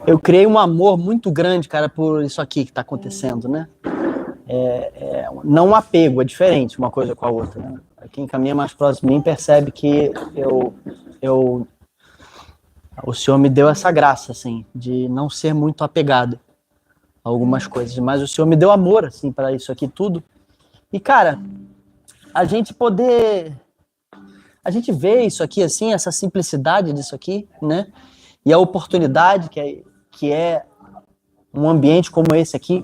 eu criei um amor muito grande, cara, por isso aqui que está acontecendo, né? Não um apego, é diferente uma coisa com a outra, né? Quem caminha mais próximo de mim percebe que o Senhor me deu essa graça, assim, de não ser muito apegado a algumas coisas, mas o Senhor me deu amor, assim, para isso aqui tudo. E, cara, a gente vê isso aqui, assim, essa simplicidade disso aqui, né? E a oportunidade que é um ambiente como esse aqui,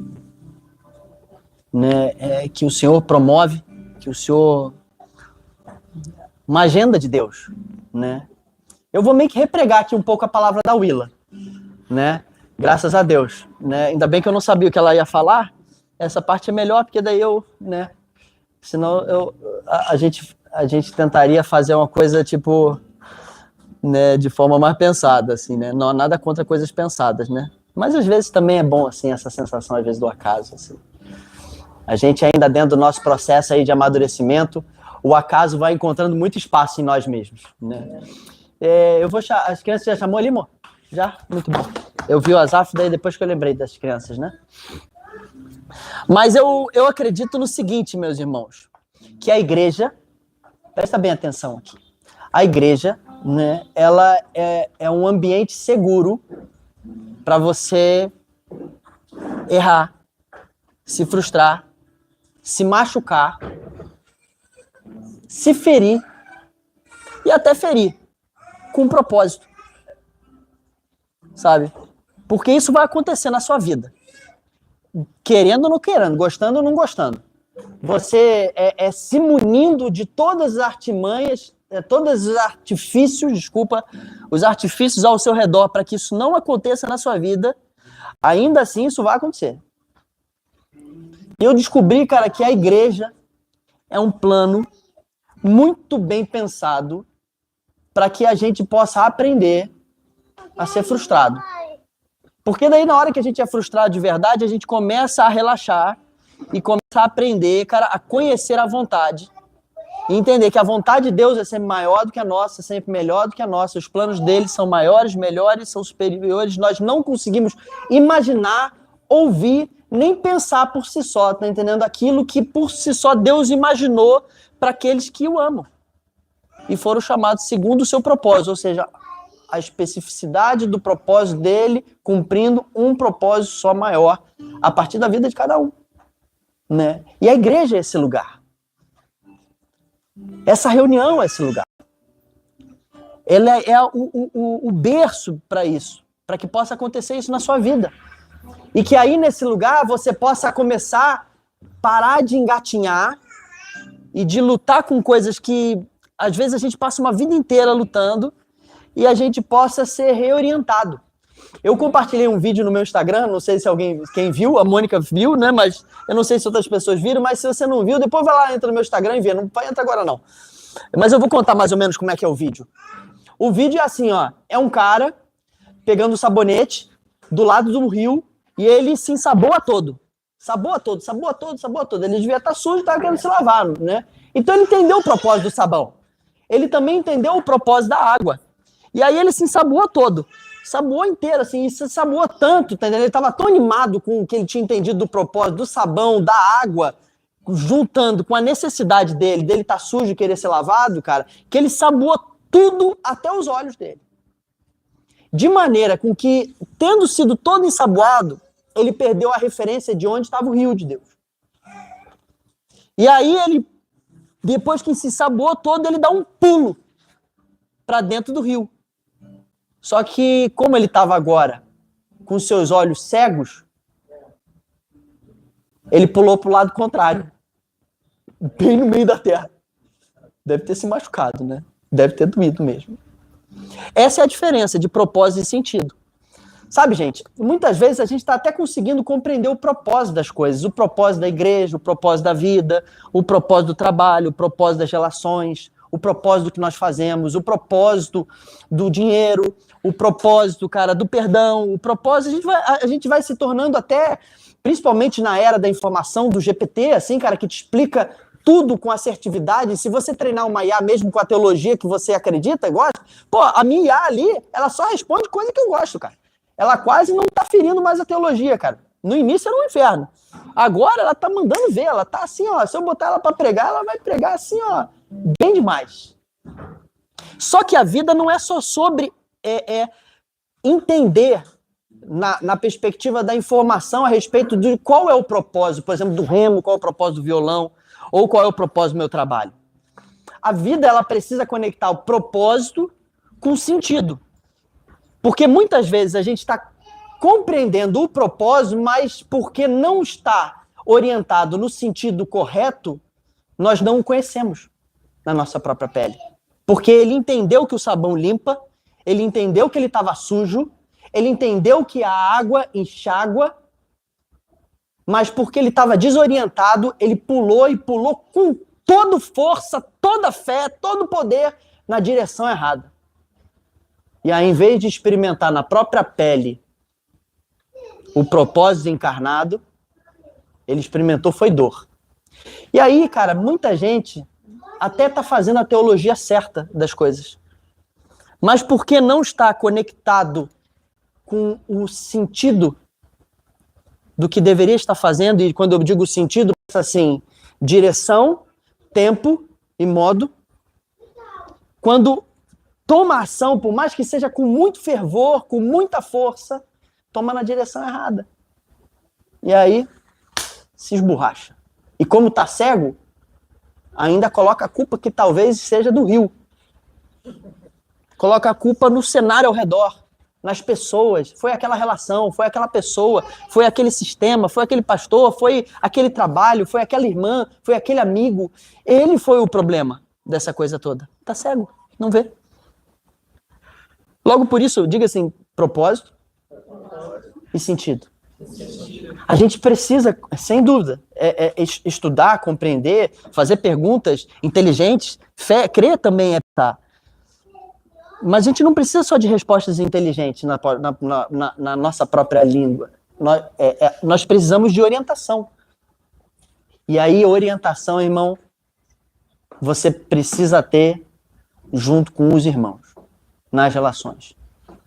né? Que o Senhor promove, que o Senhor... Uma agenda de Deus, né? Eu vou meio que repregar aqui um pouco a palavra da Willa, né? Graças a Deus, né? Ainda bem que eu não sabia o que ela ia falar. Essa parte é melhor, porque daí né? Senão a gente tentaria fazer uma coisa tipo, né? De forma mais pensada, assim, né? Não há nada contra coisas pensadas, né? Mas às vezes também é bom, assim, essa sensação às vezes do acaso, assim. A gente ainda dentro do nosso processo aí de amadurecimento, o acaso vai encontrando muito espaço em nós mesmos, né? Eu vou chamar... As crianças já chamou ali, amor? Já? Muito bom. Eu vi o Azaf, daí depois que eu lembrei das crianças, né? Mas eu acredito no seguinte, meus irmãos, que a igreja, presta bem atenção aqui, a igreja, né, ela é um ambiente seguro para você errar, se frustrar, se machucar, se ferir e até ferir. Com um propósito, sabe? Porque isso vai acontecer na sua vida. Querendo ou não querendo, gostando ou não gostando. Você se munindo de todas as artimanhas, todos os artifícios, os artifícios ao seu redor para que isso não aconteça na sua vida, ainda assim isso vai acontecer. E eu descobri, cara, que a igreja é um plano muito bem pensado para que a gente possa aprender a ser frustrado. Porque daí, na hora que a gente é frustrado de verdade, a gente começa a relaxar e começa a aprender, cara, a conhecer a vontade. E entender que a vontade de Deus é sempre maior do que a nossa, sempre melhor do que a nossa. Os planos dele são maiores, melhores, são superiores. Nós não conseguimos imaginar, ouvir, nem pensar por si só, tá entendendo? Aquilo que por si só Deus imaginou para aqueles que o amam. E foram chamados segundo o seu propósito, ou seja, a especificidade do propósito dele, cumprindo um propósito só maior, a partir da vida de cada um, né? E a igreja é esse lugar. Essa reunião é esse lugar. Ela é o berço para isso, para que possa acontecer isso na sua vida. E que aí, nesse lugar, você possa começar a parar de engatinhar e de lutar com coisas que às vezes a gente passa uma vida inteira lutando e a gente possa ser reorientado. Eu compartilhei um vídeo no meu Instagram, não sei se quem viu, a Mônica viu, né? Mas eu não sei se outras pessoas viram, mas se você não viu, depois vai lá, entra no meu Instagram e vê. Não vai entrar agora, não. Mas eu vou contar mais ou menos como é que é o vídeo. O vídeo é assim, ó. É um cara pegando o sabonete do lado do rio e ele se ensaboa todo. Saboa todo. Ele devia estar sujo e estava querendo se lavar, né? Então ele entendeu o propósito do sabão. Ele também entendeu o propósito da água. E aí ele se ensaboou todo. Saboou inteiro, assim, e se saboou tanto, tá entendendo? Ele estava tão animado com o que ele tinha entendido do propósito, do sabão, da água, juntando com a necessidade dele estar sujo e querer ser lavado, cara, que ele saboou tudo até os olhos dele. De maneira com que, tendo sido todo ensaboado, ele perdeu a referência de onde estava o rio de Deus. E aí ele, depois que se ensaboou todo, ele dá um pulo para dentro do rio. Só que, como ele estava agora com seus olhos cegos, ele pulou para o lado contrário, bem no meio da terra. Deve ter se machucado, né? Deve ter doído mesmo. Essa é a diferença de propósito e sentido. Sabe, gente, muitas vezes a gente está até conseguindo compreender o propósito das coisas, o propósito da igreja, o propósito da vida, o propósito do trabalho, o propósito das relações, o propósito do que nós fazemos, o propósito do dinheiro, o propósito, cara, do perdão, o propósito, a gente vai se tornando até, principalmente na era da informação, do GPT, assim, cara, que te explica tudo com assertividade. Se você treinar uma IA mesmo com a teologia que você acredita, gosta, pô, a minha IA ali, ela só responde coisa que eu gosto, cara. ela quase não tá ferindo mais a teologia, cara. No início era um inferno. Agora ela tá mandando ver, ela tá assim, ó, se eu botar ela para pregar, ela vai pregar assim, ó, bem demais. Só que a vida não é só sobre entender na perspectiva da informação a respeito de qual é o propósito, por exemplo, do remo, qual é o propósito do violão, ou qual é o propósito do meu trabalho. A vida, ela precisa conectar o propósito com o sentido. Porque muitas vezes a gente está compreendendo o propósito, mas porque não está orientado no sentido correto, nós não o conhecemos na nossa própria pele. Porque ele entendeu que o sabão limpa, ele entendeu que ele estava sujo, ele entendeu que a água enxágua, mas porque ele estava desorientado, ele pulou e pulou com toda força, toda fé, todo poder na direção errada. E aí, em vez de experimentar na própria pele o propósito encarnado, ele experimentou foi dor. E aí, cara, muita gente até está fazendo a teologia certa das coisas. Mas porque não está conectado com o sentido do que deveria estar fazendo, e quando eu digo sentido, é assim, direção, tempo e modo. Quando toma ação, por mais que seja com muito fervor, com muita força, toma na direção errada. E aí, se esborracha. E como está cego, ainda coloca a culpa que talvez seja do rio. Coloca a culpa no cenário ao redor, nas pessoas. Foi aquela relação, foi aquela pessoa, foi aquele sistema, foi aquele pastor, foi aquele trabalho, foi aquela irmã, foi aquele amigo. Ele foi o problema dessa coisa toda. Tá cego, não vê. Logo por isso, diga assim, propósito e sentido. A gente precisa, sem dúvida, estudar, compreender, fazer perguntas inteligentes, fé, crer também é estar. Mas a gente não precisa só de respostas inteligentes na nossa própria língua. Nós precisamos de orientação. E aí, orientação, irmão, você precisa ter junto com os irmãos, nas relações.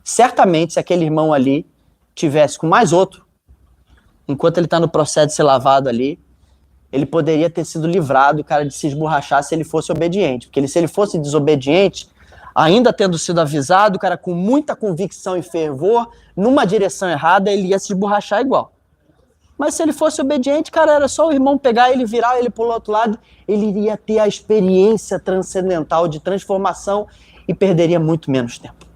Certamente, se aquele irmão ali tivesse com mais outro, enquanto ele está no processo de ser lavado ali, ele poderia ter sido livrado, cara, de se esborrachar se ele fosse obediente. Porque se ele fosse desobediente, ainda tendo sido avisado, cara, com muita convicção e fervor, numa direção errada, ele ia se esborrachar igual. Mas se ele fosse obediente, cara, era só o irmão pegar ele, virar ele para o outro lado, ele iria ter a experiência transcendental de transformação e perderia muito menos tempo.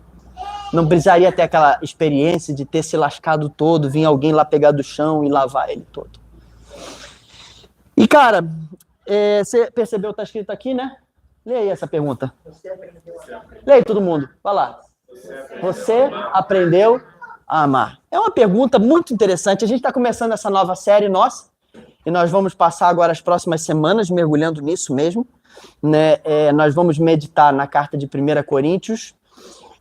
Não precisaria ter aquela experiência de ter se lascado todo, vir alguém lá pegar do chão e lavar ele todo. E, cara, você percebeu, tá escrito aqui, né? Lê aí essa pergunta. Lê aí todo mundo, vai lá. Você aprendeu a amar? É uma pergunta muito interessante. A gente está começando essa nova série nossa, e nós vamos passar agora as próximas semanas mergulhando nisso mesmo. Né? Nós vamos meditar na carta de 1 Coríntios,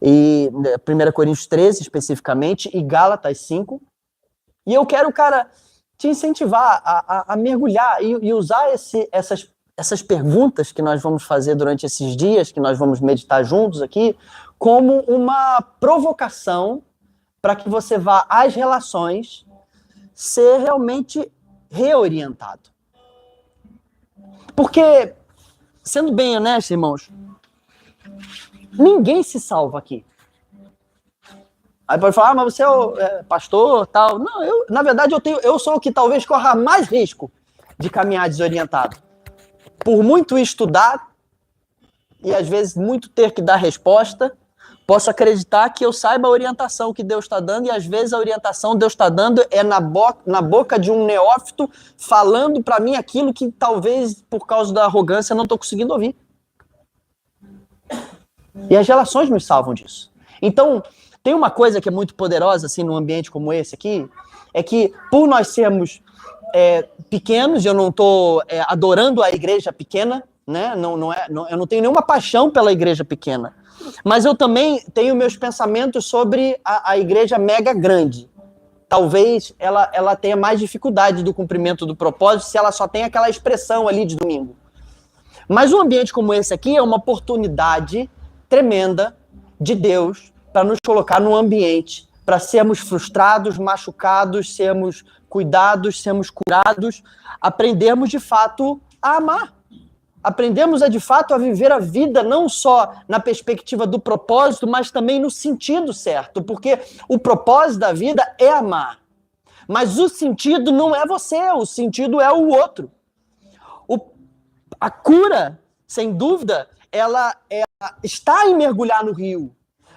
e 1 Coríntios 13 especificamente, e Gálatas 5. E eu quero, cara, te incentivar a mergulhar e usar essas perguntas que nós vamos fazer durante esses dias, que nós vamos meditar juntos aqui, como uma provocação para que você vá às relações ser realmente reorientado. Porque, sendo bem honesto, irmãos, ninguém se salva aqui. Aí pode falar, mas você é pastor, tal. Não, na verdade, eu sou o que talvez corra mais risco de caminhar desorientado. Por muito estudar e às vezes muito ter que dar resposta, posso acreditar que eu saiba a orientação que Deus está dando, e às vezes a orientação que Deus está dando é na boca de um neófito falando para mim aquilo que talvez por causa da arrogância eu não estou conseguindo ouvir. E as relações nos salvam disso. Então, tem uma coisa que é muito poderosa assim num ambiente como esse aqui, é que por nós sermos pequenos, eu não estou adorando a igreja pequena, né? Eu não tenho nenhuma paixão pela igreja pequena, mas eu também tenho meus pensamentos sobre a igreja mega grande. Talvez ela tenha mais dificuldade do cumprimento do propósito se ela só tem aquela expressão ali de domingo. Mas um ambiente como esse aqui é uma oportunidade tremenda de Deus para nos colocar num ambiente para sermos frustrados, machucados, sermos cuidados, sermos curados, aprendemos de fato a amar. Aprendemos de fato a viver a vida não só na perspectiva do propósito, mas também no sentido certo, porque o propósito da vida é amar. Mas o sentido não é você, o sentido é o outro. A cura, sem dúvida, ela está em mergulhar no rio.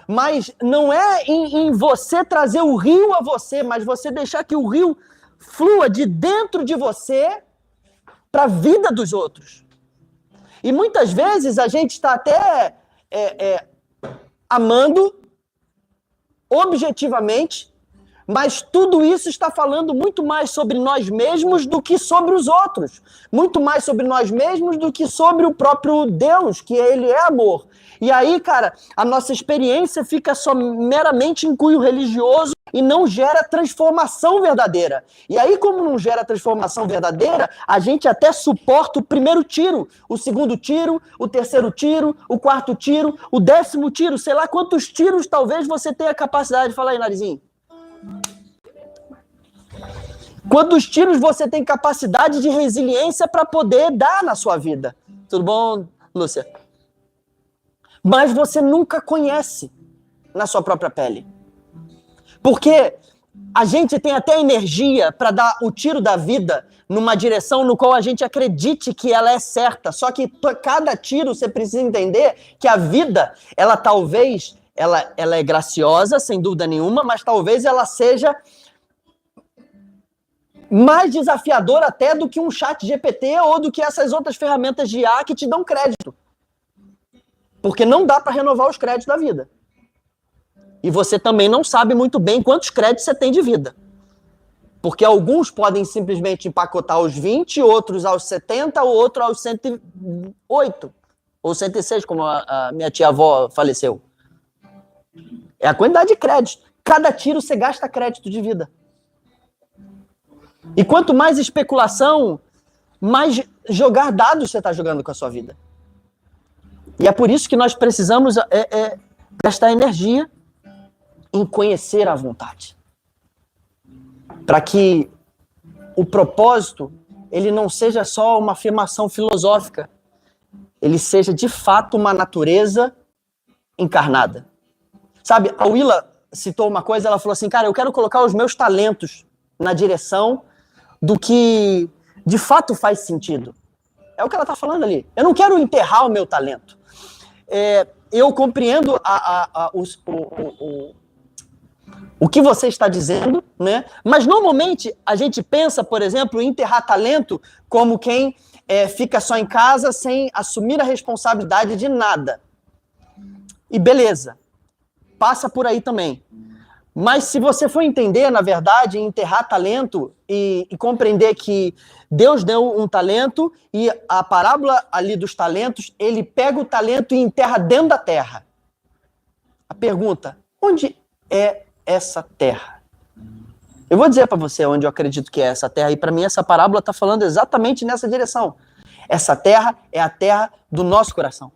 Mas não é em você trazer o rio a você, mas você deixar que o rio flua de dentro de você para a vida dos outros. E muitas vezes a gente está até amando objetivamente, mas tudo isso está falando muito mais sobre nós mesmos do que sobre os outros. Muito mais sobre nós mesmos do que sobre o próprio Deus, que ele é amor. E aí, cara, a nossa experiência fica só meramente em cunho religioso e não gera transformação verdadeira. E aí, como não gera transformação verdadeira, a gente até suporta o primeiro tiro, o segundo tiro, o terceiro tiro, o quarto tiro, o 10º tiro, sei lá quantos tiros talvez você tenha capacidade. Fala aí, Narizinho. Quantos tiros você tem capacidade de resiliência para poder dar na sua vida? Tudo bom, Lúcia? Mas você nunca conhece na sua própria pele. Porque a gente tem até energia para dar o tiro da vida numa direção no qual a gente acredite que ela é certa. Só que cada tiro você precisa entender que a vida, ela talvez, ela é graciosa, sem dúvida nenhuma, mas talvez ela seja mais desafiador até do que um chat GPT ou do que essas outras ferramentas de IA que te dão crédito. Porque não dá para renovar os créditos da vida. E você também não sabe muito bem quantos créditos você tem de vida. Porque alguns podem simplesmente empacotar aos 20, outros aos 70, ou outro aos 108. Ou 106, como a minha tia-avó faleceu. É a quantidade de créditos. Cada tiro você gasta crédito de vida. E quanto mais especulação, mais jogar dados você está jogando com a sua vida. E é por isso que nós precisamos gastar energia em conhecer a vontade. Para que o propósito, ele não seja só uma afirmação filosófica, ele seja de fato uma natureza encarnada. Sabe, a Willa citou uma coisa, ela falou assim, cara, eu quero colocar os meus talentos na direção do que de fato faz sentido. É o que ela está falando ali. Eu não quero enterrar o meu talento. Eu compreendo o que você está dizendo, né? Mas normalmente a gente pensa, por exemplo, em enterrar talento como quem fica só em casa sem assumir a responsabilidade de nada. E beleza, passa por aí também. Mas se você for entender, na verdade, enterrar talento e compreender que Deus deu um talento e a parábola ali dos talentos, ele pega o talento e enterra dentro da terra. A pergunta, onde é essa terra? Eu vou dizer para você onde eu acredito que é essa terra, e para mim essa parábola está falando exatamente nessa direção. Essa terra é a terra do nosso coração.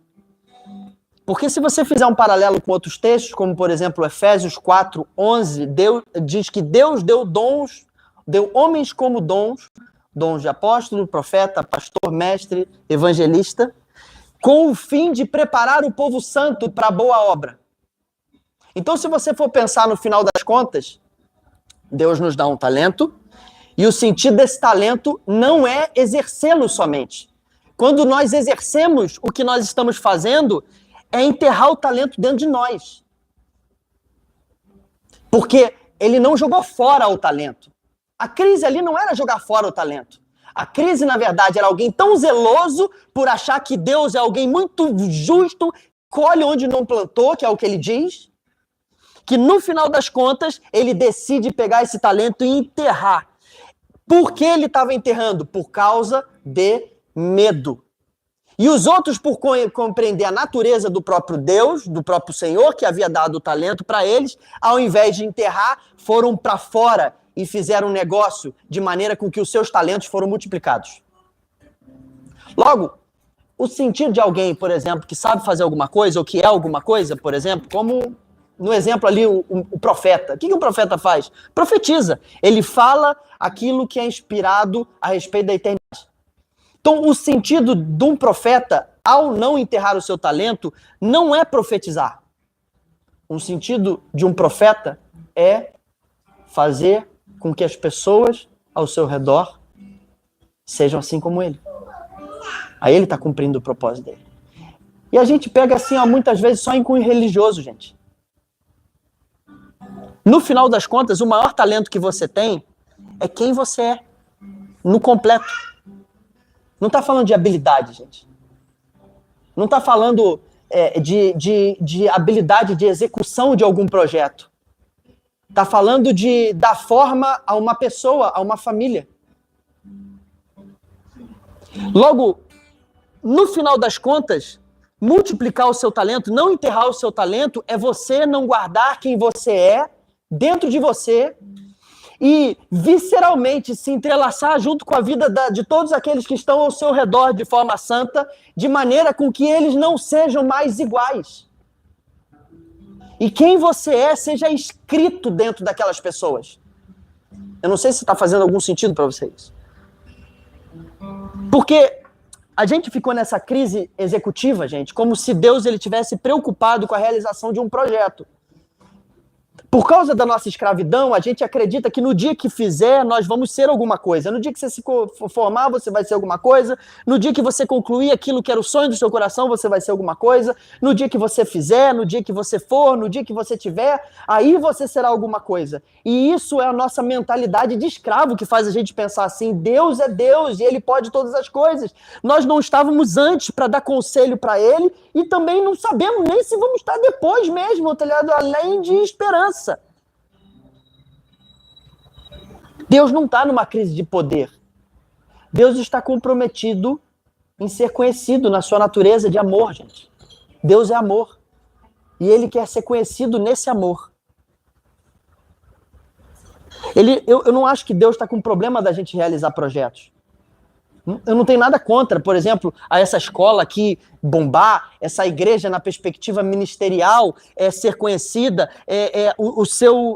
Porque se você fizer um paralelo com outros textos, como por exemplo Efésios 4:11, Deus diz que Deus deu dons, deu homens como dons de apóstolo, profeta, pastor, mestre, evangelista, com o fim de preparar o povo santo para a boa obra. Então, se você for pensar no final das contas, Deus nos dá um talento, e o sentido desse talento não é exercê-lo somente. Quando nós exercemos o que nós estamos fazendo, é enterrar o talento dentro de nós. Porque ele não jogou fora o talento. A crise ali não era jogar fora o talento. A crise, na verdade, era alguém tão zeloso por achar que Deus é alguém muito justo, colhe onde não plantou, que é o que ele diz, que no final das contas, ele decide pegar esse talento e enterrar. Por que ele estava enterrando? Por causa de medo. E os outros, por compreender a natureza do próprio Deus, do próprio Senhor, que havia dado o talento para eles, ao invés de enterrar, foram para fora e fizeram um negócio de maneira com que os seus talentos foram multiplicados. Logo, o sentido de alguém, por exemplo, que sabe fazer alguma coisa, ou que é alguma coisa, por exemplo, como no exemplo ali, o profeta. O que o profeta faz? Profetiza. Ele fala aquilo que é inspirado a respeito da eternidade. Então, o sentido de um profeta, ao não enterrar o seu talento, não é profetizar. O sentido de um profeta é fazer com que as pessoas ao seu redor sejam assim como ele. Aí ele está cumprindo o propósito dele. E a gente pega assim, ó, muitas vezes só em cunho religioso, gente. No final das contas, o maior talento que você tem é quem você é, no completo. Não está falando de habilidade, gente. Não está falando de habilidade de execução de algum projeto. Está falando de dar forma a uma pessoa, a uma família. Logo, no final das contas, multiplicar o seu talento, não enterrar o seu talento, é você não guardar quem você é dentro de você e visceralmente se entrelaçar junto com a vida de todos aqueles que estão ao seu redor de forma santa, de maneira com que eles não sejam mais iguais. E quem você é seja escrito dentro daquelas pessoas. Eu não sei se está fazendo algum sentido para vocês. Porque a gente ficou nessa crise executiva, gente, como se Deus ele tivesse preocupado com a realização de um projeto. Por causa da nossa escravidão, a gente acredita que no dia que fizer, nós vamos ser alguma coisa. No dia que você se formar, você vai ser alguma coisa. No dia que você concluir aquilo que era o sonho do seu coração, você vai ser alguma coisa. No dia que você fizer, no dia que você for, no dia que você tiver, aí você será alguma coisa. E isso é a nossa mentalidade de escravo que faz a gente pensar assim, Deus é Deus e Ele pode todas as coisas. Nós não estávamos antes para dar conselho para Ele e também não sabemos nem se vamos estar depois mesmo, tá ligado? Além de esperança. Deus não está numa crise de poder. Deus está comprometido em ser conhecido na sua natureza de amor, gente. Deus é amor. E Ele quer ser conhecido nesse amor. Eu não acho que Deus está com problema da gente realizar projetos. Eu não tenho nada contra, por exemplo, a essa escola aqui bombar, essa igreja na perspectiva ministerial ser conhecida,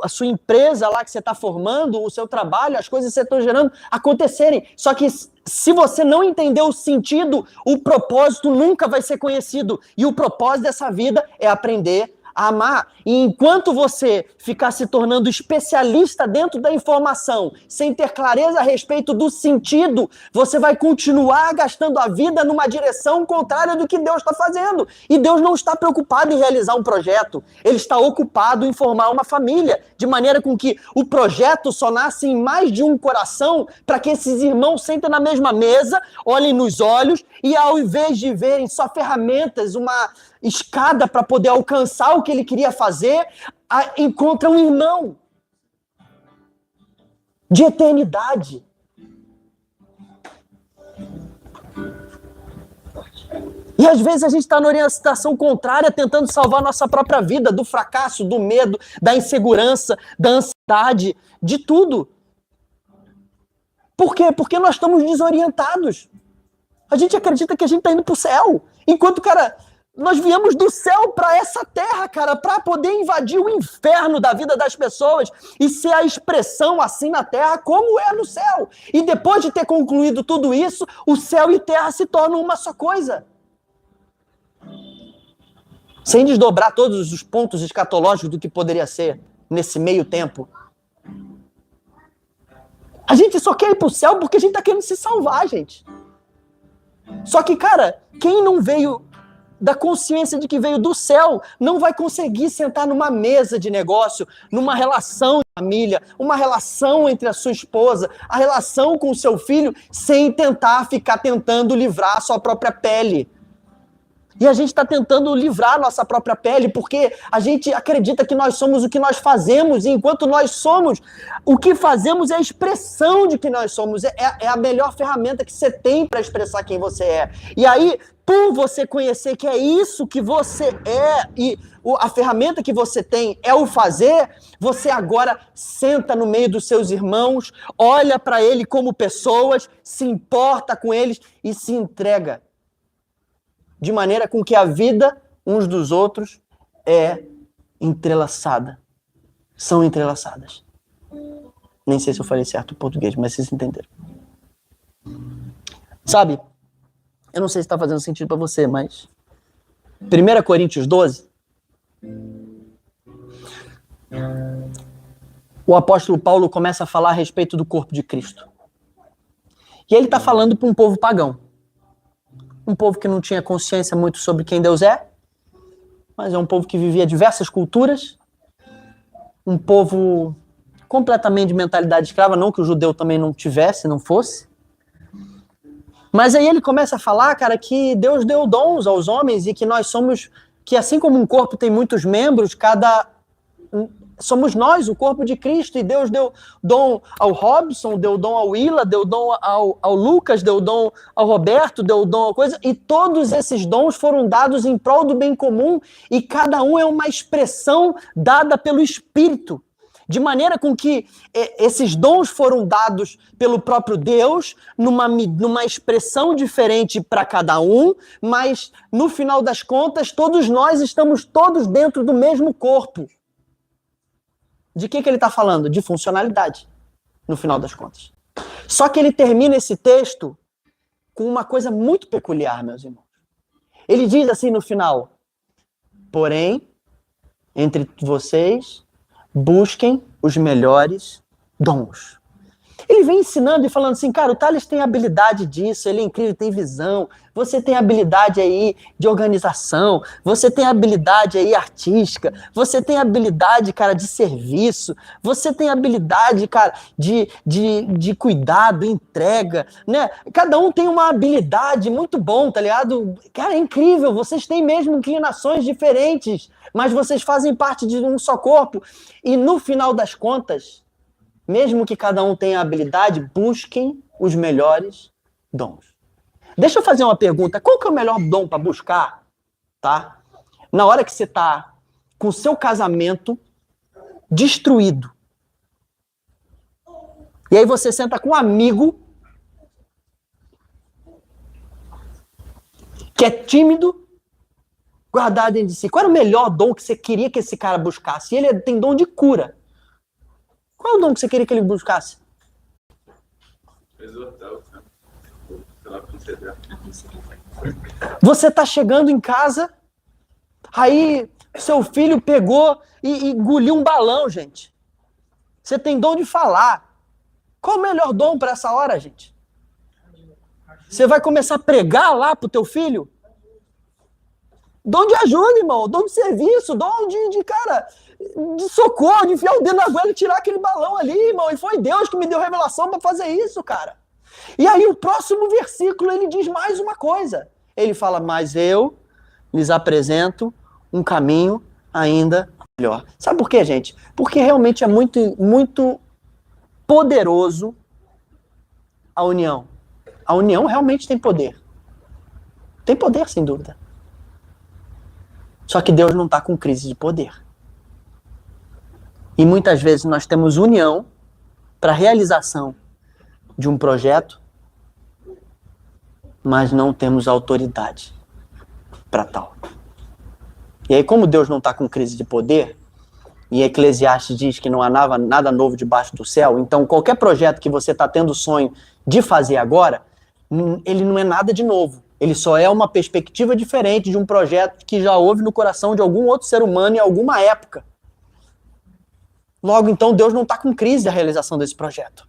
a sua empresa lá que você está formando, o seu trabalho, as coisas que você está gerando acontecerem. Só que se você não entender o sentido, o propósito nunca vai ser conhecido. E o propósito dessa vida é aprender a amar. E enquanto você ficar se tornando especialista dentro da informação, sem ter clareza a respeito do sentido, você vai continuar gastando a vida numa direção contrária do que Deus está fazendo. E Deus não está preocupado em realizar um projeto. Ele está ocupado em formar uma família, de maneira com que o projeto só nasce em mais de um coração, para que esses irmãos sentem na mesma mesa, olhem nos olhos e ao invés de verem só ferramentas, uma escada para poder alcançar o que ele queria fazer, encontra um irmão de eternidade. E às vezes a gente está na orientação contrária, tentando salvar a nossa própria vida do fracasso, do medo, da insegurança, da ansiedade, de tudo. Por quê? Porque nós estamos desorientados. A gente acredita que a gente está indo para o céu, enquanto, cara, nós viemos do céu para essa terra, cara, para poder invadir o inferno da vida das pessoas e ser a expressão assim na terra como é no céu. E depois de ter concluído tudo isso, o céu e terra se tornam uma só coisa. Sem desdobrar todos os pontos escatológicos do que poderia ser nesse meio tempo. A gente só quer ir para o céu porque a gente está querendo se salvar, gente. Só que, cara, quem não veio da consciência de que veio do céu, não vai conseguir sentar numa mesa de negócio, numa relação de família, uma relação entre a sua esposa, a relação com o seu filho, sem ficar tentando livrar a sua própria pele. E a gente está tentando livrar a nossa própria pele porque a gente acredita que nós somos o que nós fazemos, e enquanto nós somos, o que fazemos é a expressão de que nós somos, é a melhor ferramenta que você tem para expressar quem você é. E aí, por você conhecer que é isso que você é, e a ferramenta que você tem é o fazer, você agora senta no meio dos seus irmãos, olha para ele como pessoas, se importa com eles e se entrega. De maneira com que a vida uns dos outros é entrelaçada. São entrelaçadas. Nem sei se eu falei certo o português, mas vocês entenderam. Sabe, eu não sei se está fazendo sentido para você, mas 1 Coríntios 12, o apóstolo Paulo começa a falar a respeito do corpo de Cristo. E ele está falando para um povo pagão. Um povo que não tinha consciência muito sobre quem Deus é, mas é um povo que vivia diversas culturas, um povo completamente de mentalidade escrava, não que o judeu também não tivesse, não fosse. Mas aí ele começa a falar, cara, que Deus deu dons aos homens e que nós somos, que assim como um corpo tem muitos membros, somos nós, o corpo de Cristo, e Deus deu dom ao Robson, deu dom ao Willa, deu dom ao Lucas, deu dom ao Roberto, deu dom a coisa, e todos esses dons foram dados em prol do bem comum, e cada um é uma expressão dada pelo Espírito, de maneira com que esses dons foram dados pelo próprio Deus, numa expressão diferente para cada um, mas no final das contas, todos nós estamos todos dentro do mesmo corpo. De que ele está falando? De funcionalidade, no final das contas. Só que ele termina esse texto com uma coisa muito peculiar, meus irmãos. Ele diz assim no final: porém, entre vocês, busquem os melhores dons. Ele vem ensinando e falando assim, cara, o Thales tem habilidade disso, ele é incrível, tem visão, você tem habilidade aí de organização, você tem habilidade aí artística, você tem habilidade, cara, de serviço, você tem habilidade, cara, de cuidado, entrega, né? Cada um tem uma habilidade muito bom, tá ligado? Cara, é incrível, vocês têm mesmo inclinações diferentes, mas vocês fazem parte de um só corpo, e no final das contas, mesmo que cada um tenha habilidade, busquem os melhores dons. Deixa eu fazer uma pergunta. Qual que é o melhor dom para buscar? Tá? Na hora que você está com o seu casamento destruído. E aí você senta com um amigo que é tímido, guardado dentro de si. Qual era o melhor dom que você queria que esse cara buscasse? Ele tem dom de cura. Qual é o dom que você queria que ele buscasse? Você está chegando em casa, aí seu filho pegou e engoliu um balão, gente. Você tem dom de falar. Qual o melhor dom para essa hora, gente? Você vai começar a pregar lá pro teu filho? Dom de ajuda, irmão. Dom de serviço, dom de socorro, de enfiar o dedo na goela e tirar aquele balão ali, irmão. E foi Deus que me deu revelação para fazer isso, cara. E aí o próximo versículo, ele diz mais uma coisa. Ele fala, mas eu lhes apresento um caminho ainda melhor. Sabe por quê, gente? Porque realmente é muito, muito poderoso a união. A união realmente tem poder. Tem poder, sem dúvida. Só que Deus não está com crise de poder. E muitas vezes nós temos união para a realização de um projeto, mas não temos autoridade para tal. E aí, como Deus não está com crise de poder, e Eclesiastes diz que não há nada novo debaixo do céu, então qualquer projeto que você está tendo o sonho de fazer agora, ele não é nada de novo. Ele só é uma perspectiva diferente de um projeto que já houve no coração de algum outro ser humano em alguma época. Logo, então, Deus não está com crise da realização desse projeto.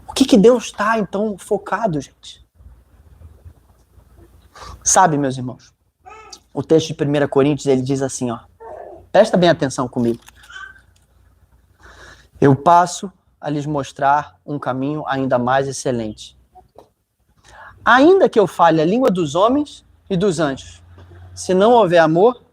O que Deus está, então, focado, gente? Sabe, meus irmãos, o texto de 1 Coríntios, ele diz assim, ó, presta bem atenção comigo. Eu passo a lhes mostrar um caminho ainda mais excelente. Ainda que eu fale a língua dos homens e dos anjos, se não houver amor,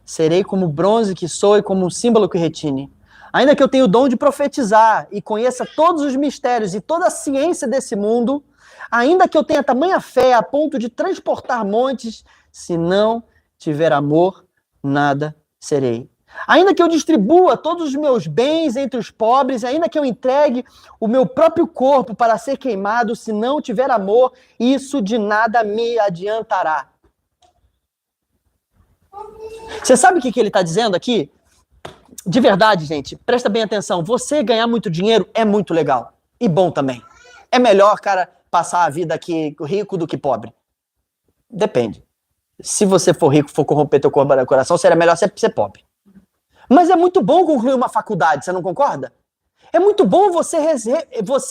serei como bronze que soa e como um símbolo que retine. Ainda que eu tenha o dom de profetizar e conheça todos os mistérios e toda a ciência desse mundo, ainda que eu tenha tamanha fé a ponto de transportar montes, se não tiver amor, nada serei. Ainda que eu distribua todos os meus bens entre os pobres, ainda que eu entregue o meu próprio corpo para ser queimado, se não tiver amor, isso de nada me adiantará. Você sabe o que ele está dizendo aqui? De verdade, gente, presta bem atenção. Você ganhar muito dinheiro é muito legal. E bom também. É melhor, cara, passar a vida aqui rico do que pobre. Depende. Se você for rico, for corromper teu coração, seria melhor ser pobre. Mas é muito bom concluir uma faculdade, você não concorda? É muito bom você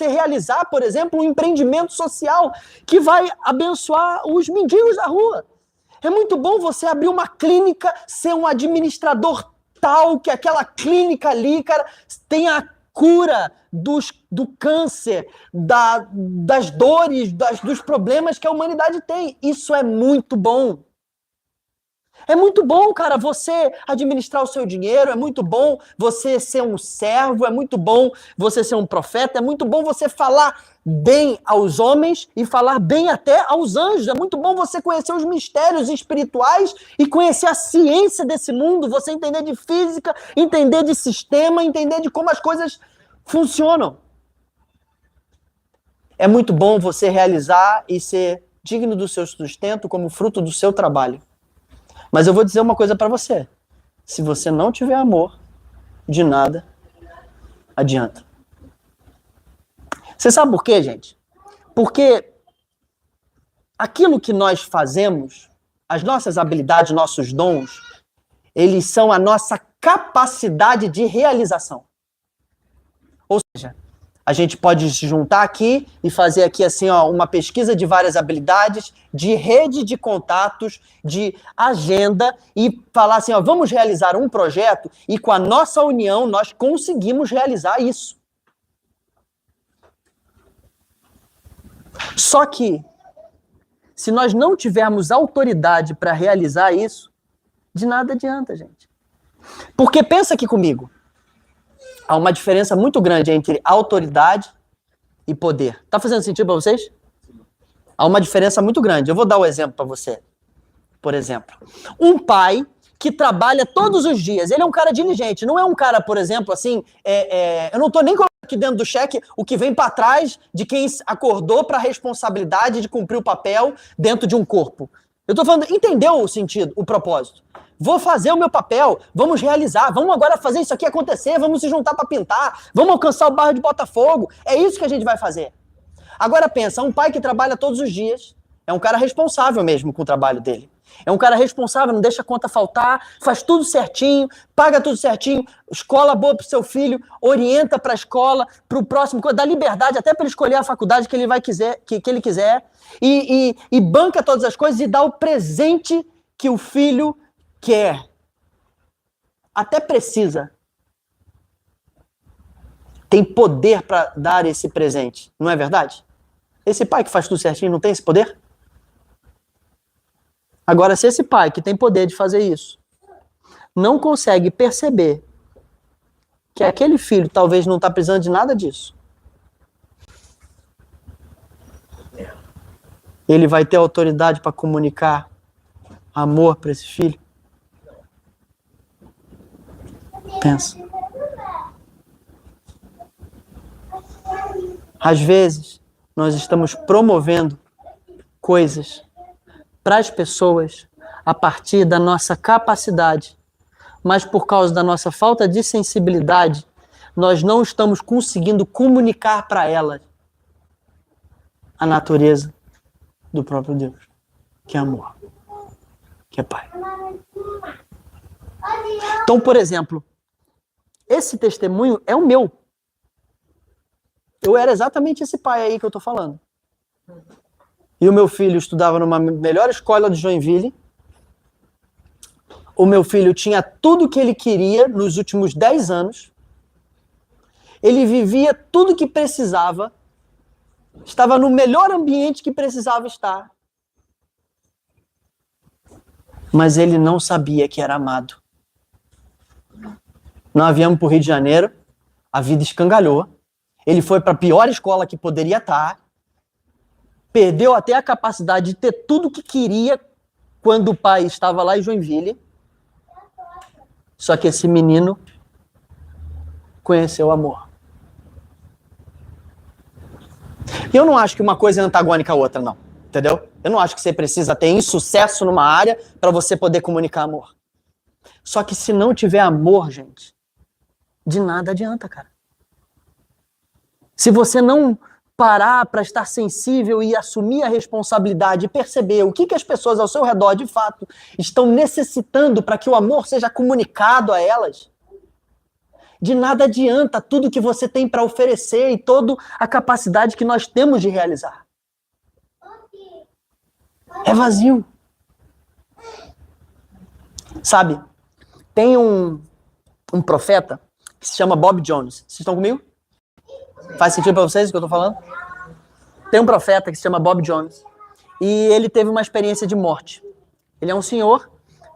realizar, por exemplo, um empreendimento social que vai abençoar os mendigos da rua. É muito bom você abrir uma clínica, ser um administrador tal que aquela clínica ali, cara, tenha a cura do câncer, das dores, dos problemas que a humanidade tem. Isso é muito bom. É muito bom, cara, você administrar o seu dinheiro, é muito bom você ser um servo, é muito bom você ser um profeta, é muito bom você falar bem aos homens e falar bem até aos anjos, é muito bom você conhecer os mistérios espirituais e conhecer a ciência desse mundo, você entender de física, entender de sistema, entender de como as coisas funcionam. É muito bom você realizar e ser digno do seu sustento como fruto do seu trabalho. Mas eu vou dizer uma coisa para você. Se você não tiver amor, de nada adianta. Você sabe por quê, gente? Porque aquilo que nós fazemos, as nossas habilidades, nossos dons, eles são a nossa capacidade de realização. Ou seja, a gente pode se juntar aqui e fazer aqui assim, ó, uma pesquisa de várias habilidades, de rede de contatos, de agenda e falar assim, ó, vamos realizar um projeto e com a nossa união nós conseguimos realizar isso. Só que se nós não tivermos autoridade para realizar isso, de nada adianta, gente. Porque pensa aqui comigo. Há uma diferença muito grande entre autoridade e poder. Tá fazendo sentido para vocês? Há uma diferença muito grande. Eu vou dar um exemplo para você. Por exemplo, um pai que trabalha todos os dias. Ele é um cara diligente. Não é um cara, por exemplo, assim... eu não estou nem colocando aqui dentro do cheque o que vem para trás de quem acordou para a responsabilidade de cumprir o papel dentro de um corpo. Eu estou falando... Entendeu o sentido, o propósito? Vou fazer o meu papel, vamos realizar, vamos agora fazer isso aqui acontecer, vamos se juntar para pintar, vamos alcançar o bairro de Botafogo. É isso que a gente vai fazer. Agora pensa, um pai que trabalha todos os dias, é um cara responsável mesmo com o trabalho dele. É um cara responsável, não deixa a conta faltar, faz tudo certinho, paga tudo certinho, escola boa para o seu filho, orienta para a escola, para o próximo, dá liberdade até para ele escolher a faculdade que ele ele quiser, e banca todas as coisas e dá o presente que o filho quer, até precisa, tem poder para dar esse presente, não é verdade? Esse pai que faz tudo certinho não tem esse poder? Agora, se esse pai que tem poder de fazer isso não consegue perceber que aquele filho talvez não está precisando de nada disso, ele vai ter autoridade para comunicar amor para esse filho? Pensa. Às vezes, nós estamos promovendo coisas para as pessoas a partir da nossa capacidade, mas por causa da nossa falta de sensibilidade, nós não estamos conseguindo comunicar para elas a natureza do próprio Deus, que é amor, que é Pai. Então, por exemplo, esse testemunho é o meu. Eu era exatamente esse pai aí que eu tô falando. E o meu filho estudava numa melhor escola de Joinville. O meu filho tinha tudo o que ele queria nos últimos 10 anos. Ele vivia tudo que precisava. Estava no melhor ambiente que precisava estar. Mas ele não sabia que era amado. Nós viemos para o Rio de Janeiro, a vida escangalhou. Ele foi para a pior escola que poderia estar. Perdeu até a capacidade de ter tudo o que queria quando o pai estava lá em Joinville. Só que esse menino conheceu o amor. E eu não acho que uma coisa é antagônica à outra, não. Entendeu? Eu não acho que você precisa ter insucesso numa área para você poder comunicar amor. Só que se não tiver amor, gente, de nada adianta, cara. Se você não parar para estar sensível e assumir a responsabilidade e perceber o que as pessoas ao seu redor, de fato, estão necessitando para que o amor seja comunicado a elas, de nada adianta tudo que você tem para oferecer e toda a capacidade que nós temos de realizar. É vazio. Sabe, tem um profeta que se chama Bob Jones. Vocês estão comigo? Faz sentido para vocês o que eu estou falando? Tem um profeta que se chama Bob Jones e ele teve uma experiência de morte. Ele é um senhor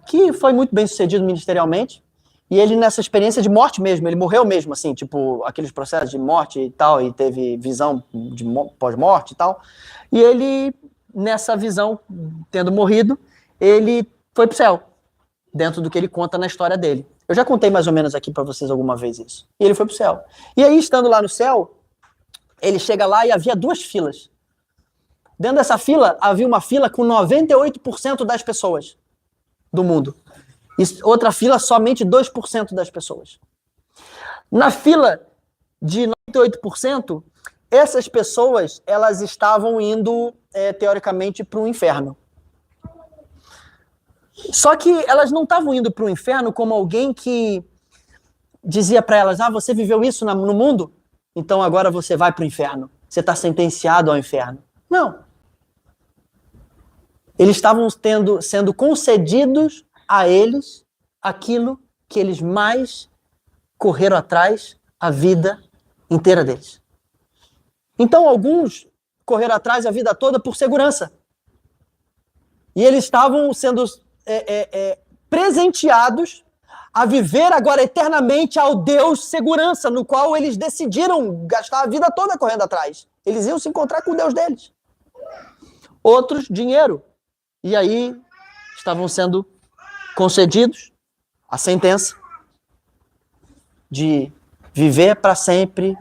que foi muito bem sucedido ministerialmente e ele nessa experiência de morte mesmo, ele morreu mesmo, assim, tipo aqueles processos de morte e tal, e teve visão de pós-morte e tal. E ele, nessa visão, tendo morrido, ele foi pro céu, dentro do que ele conta na história dele. Eu já contei mais ou menos aqui para vocês alguma vez isso. E ele foi pro céu. E aí, estando lá no céu, ele chega lá e havia 2 filas. Dentro dessa fila, havia uma fila com 98% das pessoas do mundo. E outra fila, somente 2% das pessoas. Na fila de 98%, essas pessoas, elas estavam indo, teoricamente, para o inferno. Só que elas não estavam indo para o inferno como alguém que dizia para elas, você viveu isso no mundo? Então agora você vai para o inferno. Você está sentenciado ao inferno. Não. Eles estavam sendo concedidos a eles aquilo que eles mais correram atrás a vida inteira deles. Então alguns correram atrás a vida toda por segurança. E eles estavam sendo presenteados a viver agora eternamente ao Deus segurança, no qual eles decidiram gastar a vida toda correndo atrás. Eles iam se encontrar com o Deus deles. Outros, dinheiro. E aí estavam sendo concedidos a sentença de viver para sempre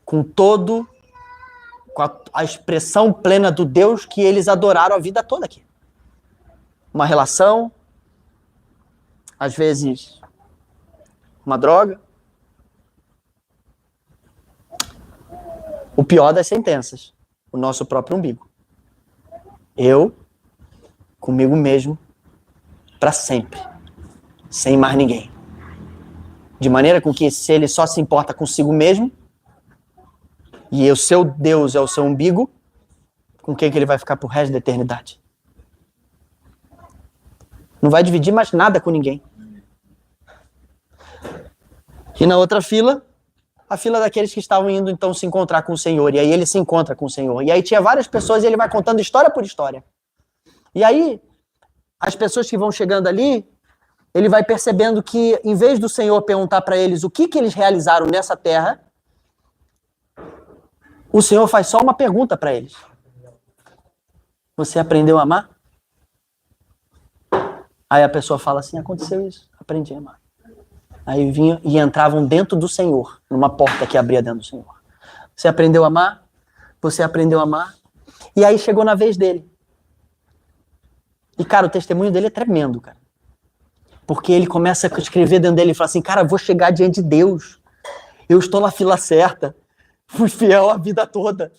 com a expressão plena do Deus que eles adoraram a vida toda aqui. Uma relação, às vezes uma droga. O pior das sentenças, o nosso próprio umbigo. Eu, comigo mesmo, para sempre, sem mais ninguém. De maneira com que se ele só se importa consigo mesmo, e o seu Deus é o seu umbigo, com quem que ele vai ficar pro resto da eternidade? Não vai dividir mais nada com ninguém. E na outra fila, a fila daqueles que estavam indo então se encontrar com o Senhor. E aí ele se encontra com o Senhor. E aí tinha várias pessoas e ele vai contando história por história. E aí, as pessoas que vão chegando ali, ele vai percebendo que, em vez do Senhor perguntar para eles o que eles realizaram nessa terra, o Senhor faz só uma pergunta para eles. Você aprendeu a amar? Aí a pessoa fala assim, aconteceu isso, aprendi a amar. Aí vinham e entravam dentro do Senhor, numa porta que abria dentro do Senhor. Você aprendeu a amar? Você aprendeu a amar? E aí chegou na vez dele. E, cara, o testemunho dele é tremendo, cara. Porque ele começa a escrever dentro dele e fala assim, cara, eu vou chegar diante de Deus. Eu estou na fila certa. Fui fiel a vida toda.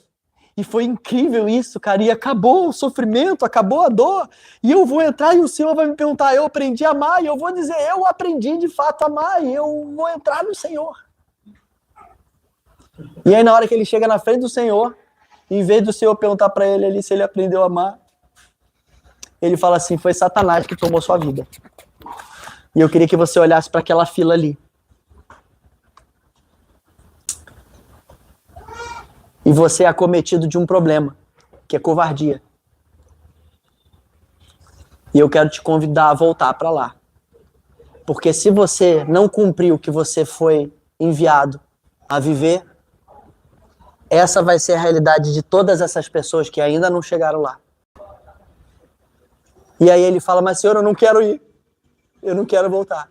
E foi incrível isso, cara. E acabou o sofrimento, acabou a dor. E eu vou entrar e o Senhor vai me perguntar, eu aprendi a amar? E eu vou dizer, eu aprendi de fato a amar. E eu vou entrar no Senhor. E aí na hora que ele chega na frente do Senhor, em vez do Senhor perguntar para ele ali se ele aprendeu a amar, ele fala assim, foi Satanás que tomou sua vida. E eu queria que você olhasse para aquela fila ali. E você é acometido de um problema, que é covardia. E eu quero te convidar a voltar para lá. Porque se você não cumprir o que você foi enviado a viver, essa vai ser a realidade de todas essas pessoas que ainda não chegaram lá. E aí ele fala, mas Senhor, eu não quero ir. Eu não quero voltar.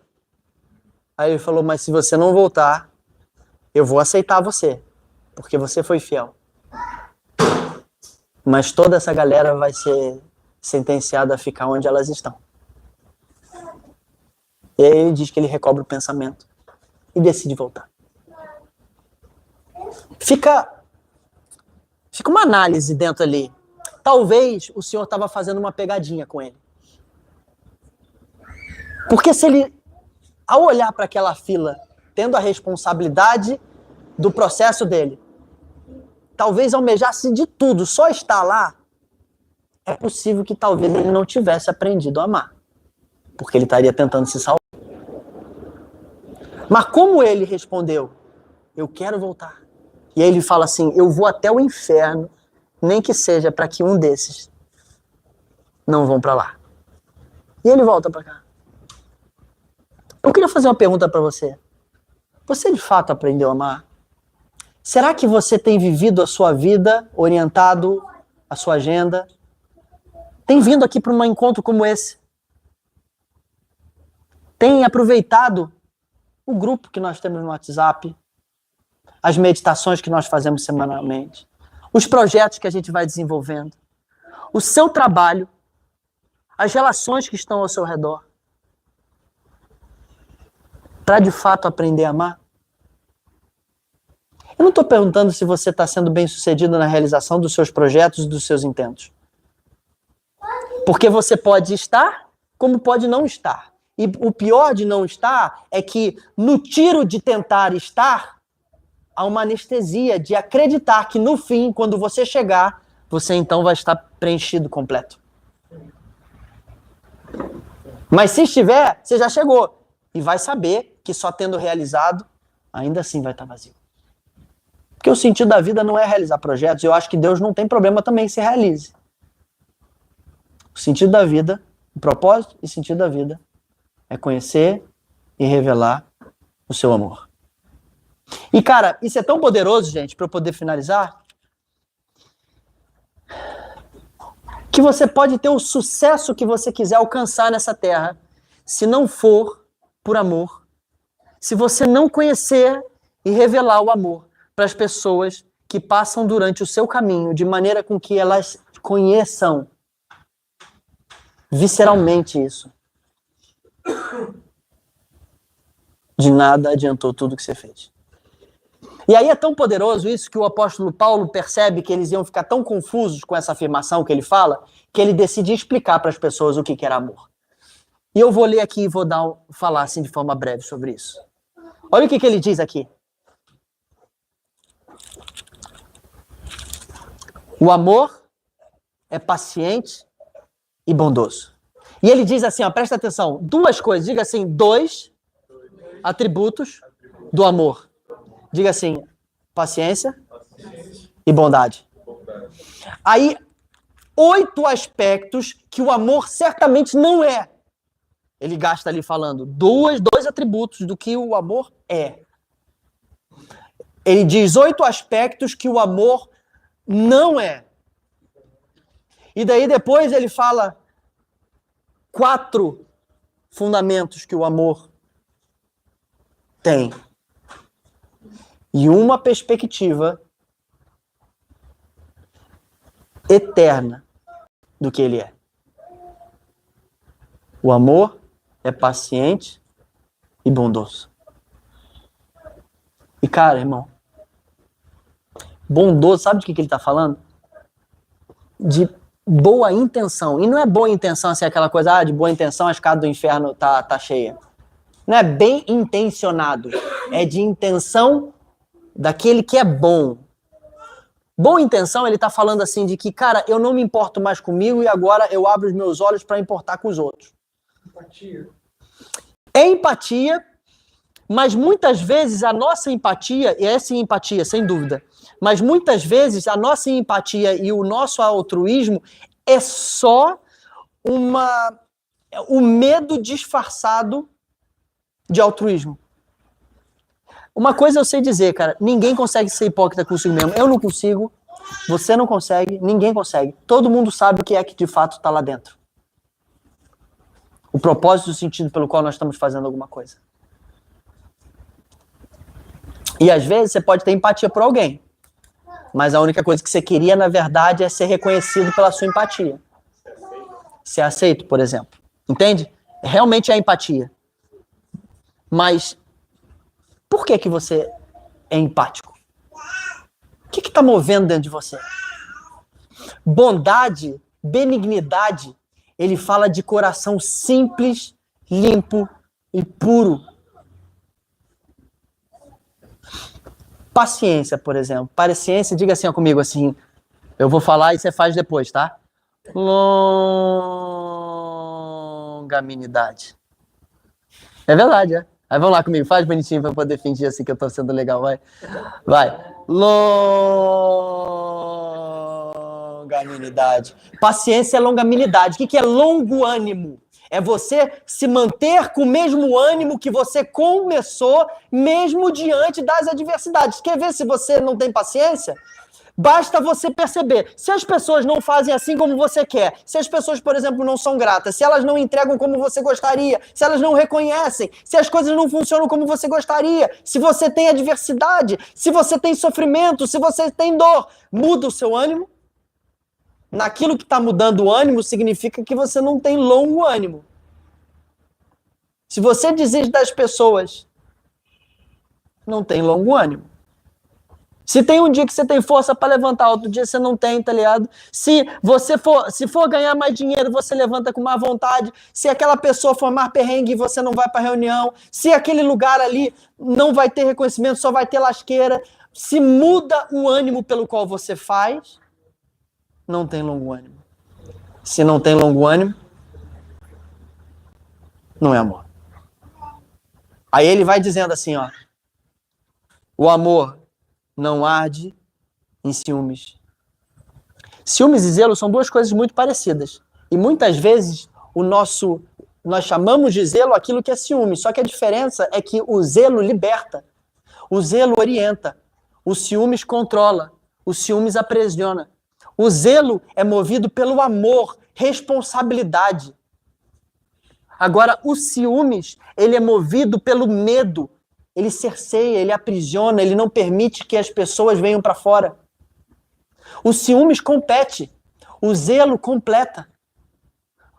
Aí ele falou, mas se você não voltar, eu vou aceitar você. Porque você foi fiel. Mas toda essa galera vai ser sentenciada a ficar onde elas estão. E aí ele diz que ele recobra o pensamento e decide voltar. Fica uma análise dentro ali. Talvez o Senhor estava fazendo uma pegadinha com ele. Porque se ele, ao olhar para aquela fila, tendo a responsabilidade do processo dele, talvez almejasse de tudo, só estar lá, é possível que talvez ele não tivesse aprendido a amar. Porque ele estaria tentando se salvar. Mas como ele respondeu, eu quero voltar. E aí ele fala assim, eu vou até o inferno, nem que seja para que um desses não vão para lá. E ele volta para cá. Eu queria fazer uma pergunta para você. Você de fato aprendeu a amar? Será que você tem vivido a sua vida orientado a sua agenda? Tem vindo aqui para um encontro como esse? Tem aproveitado o grupo que nós temos no WhatsApp? As meditações que nós fazemos semanalmente? Os projetos que a gente vai desenvolvendo? O seu trabalho? As relações que estão ao seu redor? Para de fato aprender a amar? Eu não estou perguntando se você está sendo bem sucedido na realização dos seus projetos e dos seus intentos. Porque você pode estar, como pode não estar. E o pior de não estar é que no tiro de tentar estar, há uma anestesia de acreditar que no fim, quando você chegar, você então vai estar preenchido completo. Mas se estiver, você já chegou. E vai saber que só tendo realizado, ainda assim vai estar vazio. Porque o sentido da vida não é realizar projetos. Eu acho que Deus não tem problema também se realize. O sentido da vida, o propósito e sentido da vida é conhecer e revelar o seu amor. E cara, isso é tão poderoso, gente, para eu poder finalizar, que você pode ter o sucesso que você quiser alcançar nessa terra, se não for por amor, se você não conhecer e revelar o amor para as pessoas que passam durante o seu caminho, de maneira com que elas conheçam visceralmente isso. De nada adiantou tudo que você fez. E aí é tão poderoso isso que o apóstolo Paulo percebe que eles iam ficar tão confusos com essa afirmação que ele fala, que ele decide explicar para as pessoas o que era amor. E eu vou ler aqui e vou falar assim de forma breve sobre isso. Olha o que ele diz aqui. O amor é paciente e bondoso. E ele diz assim, ó, presta atenção, duas coisas, diga assim, 2 atributos do amor. Diga assim, paciência e bondade. Aí, 8 aspectos que o amor certamente não é. Ele gasta ali falando dois atributos do que o amor é. Ele diz 8 aspectos que o amor não é. E daí depois ele fala 4 fundamentos que o amor tem. E uma perspectiva eterna do que ele é. O amor é paciente e bondoso. E cara, irmão, bondoso, sabe de que ele está falando? De boa intenção. E não é boa intenção assim, aquela coisa, de boa intenção a escada do inferno tá cheia. Não é bem intencionado. É de intenção daquele que é bom. Boa intenção, ele tá falando assim de que, cara, eu não me importo mais comigo e agora eu abro os meus olhos para importar com os outros. Empatia. É empatia, mas muitas vezes a nossa empatia, e essa empatia, sem dúvida, mas muitas vezes a nossa empatia e o nosso altruísmo é só o medo disfarçado de altruísmo. Uma coisa eu sei dizer, cara, ninguém consegue ser hipócrita consigo mesmo. Eu não consigo, você não consegue, ninguém consegue. Todo mundo sabe o que é que de fato está lá dentro. O propósito e o sentido pelo qual nós estamos fazendo alguma coisa. E às vezes você pode ter empatia por alguém, mas a única coisa que você queria, na verdade, é ser reconhecido pela sua empatia. Ser aceito, por exemplo. Entende? Realmente é a empatia. Mas por que você é empático? O que está movendo dentro de você? Bondade, benignidade, ele fala de coração simples, limpo e puro. Paciência, por exemplo. Paciência, diga assim comigo, assim, eu vou falar e você faz depois, tá? Longanimidade. É verdade, é. Aí vamos lá comigo, faz bonitinho pra poder fingir assim que eu tô sendo legal, vai. Vai. Longanimidade. Paciência é longanimidade. O que é longo ânimo? É você se manter com o mesmo ânimo que você começou, mesmo diante das adversidades. Quer ver se você não tem paciência? Basta você perceber, se as pessoas não fazem assim como você quer, se as pessoas, por exemplo, não são gratas, se elas não entregam como você gostaria, se elas não reconhecem, se as coisas não funcionam como você gostaria, se você tem adversidade, se você tem sofrimento, se você tem dor, muda o seu ânimo. Naquilo que está mudando o ânimo, significa que você não tem longo ânimo. Se você desiste das pessoas, não tem longo ânimo. Se tem um dia que você tem força para levantar, outro dia você não tem, tá ligado? Se for ganhar mais dinheiro, você levanta com má vontade. Se aquela pessoa formar perrengue, você não vai para reunião. Se aquele lugar ali não vai ter reconhecimento, só vai ter lasqueira. Se muda o ânimo pelo qual você faz, não tem longo ânimo. Se não tem longo ânimo, não é amor. Aí ele vai dizendo assim, ó. O amor não arde em ciúmes. Ciúmes e zelo são duas coisas muito parecidas. E muitas vezes nós chamamos de zelo aquilo que é ciúme. Só que a diferença é que o zelo liberta. O zelo orienta. O ciúmes controla. O ciúmes aprisiona. O zelo é movido pelo amor, responsabilidade. Agora, o ciúmes, ele é movido pelo medo. Ele cerceia, ele aprisiona, ele não permite que as pessoas venham para fora. O ciúmes compete, o zelo completa.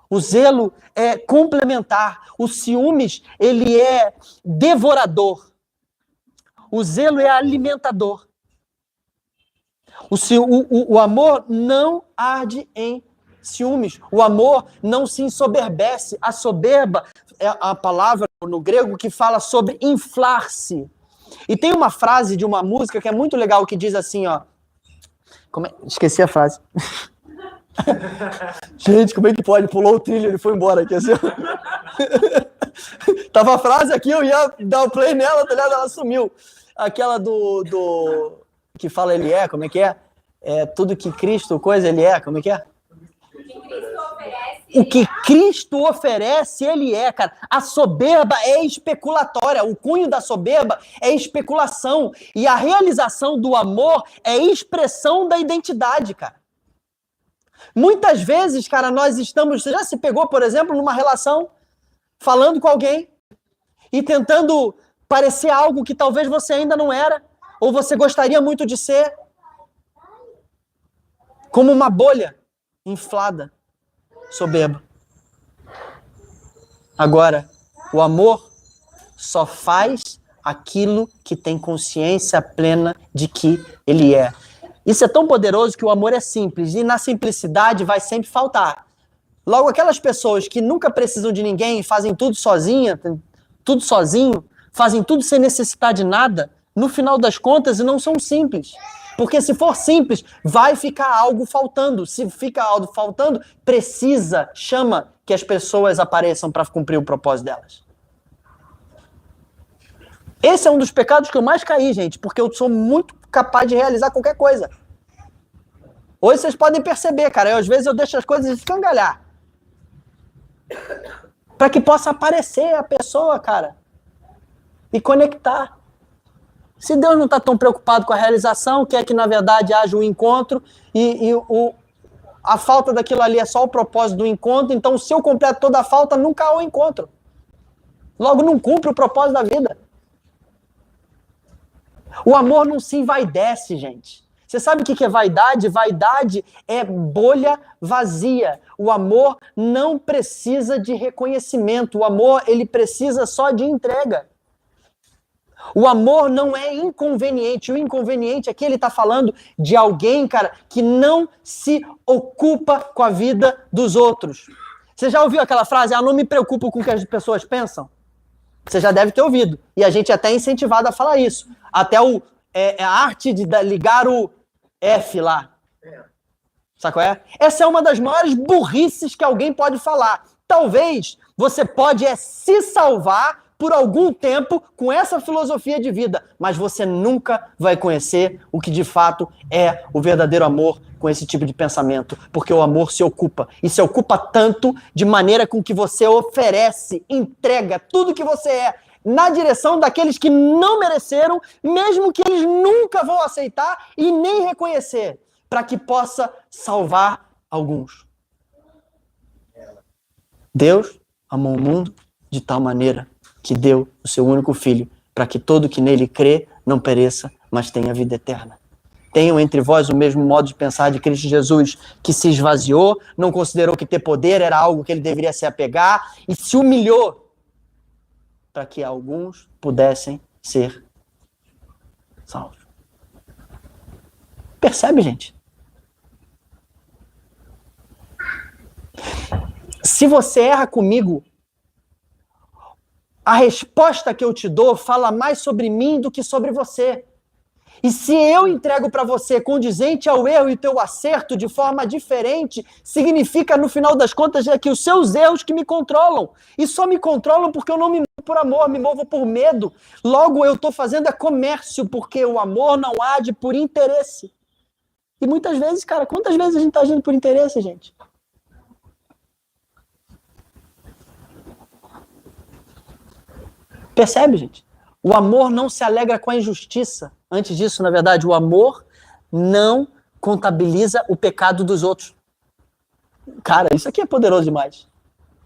O zelo é complementar. O ciúmes, ele é devorador. O zelo é alimentador. O amor não arde em ciúmes. O amor não se ensoberbece. A soberba é a palavra no grego que fala sobre inflar-se. E tem uma frase de uma música que é muito legal, que diz assim, ó. Esqueci a frase. Gente, como é que pode? Pulou o trilho, ele foi embora aqui, assim. Tava a frase aqui, eu ia dar o play nela, tá ligado? Ela sumiu. Aquela do que fala ele é, como é que é? É tudo que Cristo, coisa, ele é, como é que é? O que Cristo oferece, ele é, cara. A soberba é especulatória. O cunho da soberba é especulação. E a realização do amor é expressão da identidade, cara. Muitas vezes, cara, nós estamos... Você já se pegou, por exemplo, numa relação, falando com alguém e tentando parecer algo que talvez você ainda não era, ou você gostaria muito de ser, como uma bolha inflada. Soberba. Agora, o amor só faz aquilo que tem consciência plena de que ele é. Isso é tão poderoso que o amor é simples, e na simplicidade vai sempre faltar. Logo, aquelas pessoas que nunca precisam de ninguém, fazem tudo sozinha, tudo sozinho, fazem tudo sem necessitar de nada, no final das contas não são simples. Porque se for simples, vai ficar algo faltando. Se fica algo faltando, chama que as pessoas apareçam para cumprir o propósito delas. Esse é um dos pecados que eu mais caí, gente, porque eu sou muito capaz de realizar qualquer coisa. Hoje vocês podem perceber, cara, às vezes eu deixo as coisas escangalhar. Para que possa aparecer a pessoa, cara, e conectar. Se Deus não está tão preocupado com a realização, quer que, na verdade, haja um encontro a falta daquilo ali é só o propósito do encontro, então se eu completo toda a falta, nunca há um encontro. Logo, não cumpre o propósito da vida. O amor não se envaidece, gente. Você sabe o que é vaidade? Vaidade é bolha vazia. O amor não precisa de reconhecimento. O amor, ele precisa só de entrega. O amor não é inconveniente. O inconveniente aqui ele está falando de alguém, cara, que não se ocupa com a vida dos outros. Você já ouviu aquela frase, não me preocupo com o que as pessoas pensam? Você já deve ter ouvido. E a gente até é incentivado a falar isso. Até a arte de ligar o F lá. Sabe qual é? Essa é uma das maiores burrices que alguém pode falar. Talvez você pode se salvar por algum tempo com essa filosofia de vida, mas você nunca vai conhecer o que de fato é o verdadeiro amor com esse tipo de pensamento, porque o amor se ocupa, e se ocupa tanto de maneira com que você oferece, entrega tudo que você é na direção daqueles que não mereceram, mesmo que eles nunca vão aceitar e nem reconhecer, para que possa salvar alguns. Deus amou o mundo de tal maneira que deu o seu único filho, para que todo que nele crê não pereça, mas tenha vida eterna. Tenham entre vós o mesmo modo de pensar de Cristo Jesus, que se esvaziou, não considerou que ter poder era algo que ele deveria se apegar, e se humilhou para que alguns pudessem ser salvos. Percebe, gente? Se você erra comigo, a resposta que eu te dou fala mais sobre mim do que sobre você. E se eu entrego para você condizente ao erro e teu acerto de forma diferente, significa, no final das contas, que os seus erros que me controlam. E só me controlam porque eu não me movo por amor, me movo por medo. Logo, eu estou fazendo comércio, porque o amor não age por interesse. E muitas vezes, cara, quantas vezes a gente está agindo por interesse, gente? Percebe, gente? O amor não se alegra com a injustiça. Antes disso, na verdade, o amor não contabiliza o pecado dos outros. Cara, isso aqui é poderoso demais.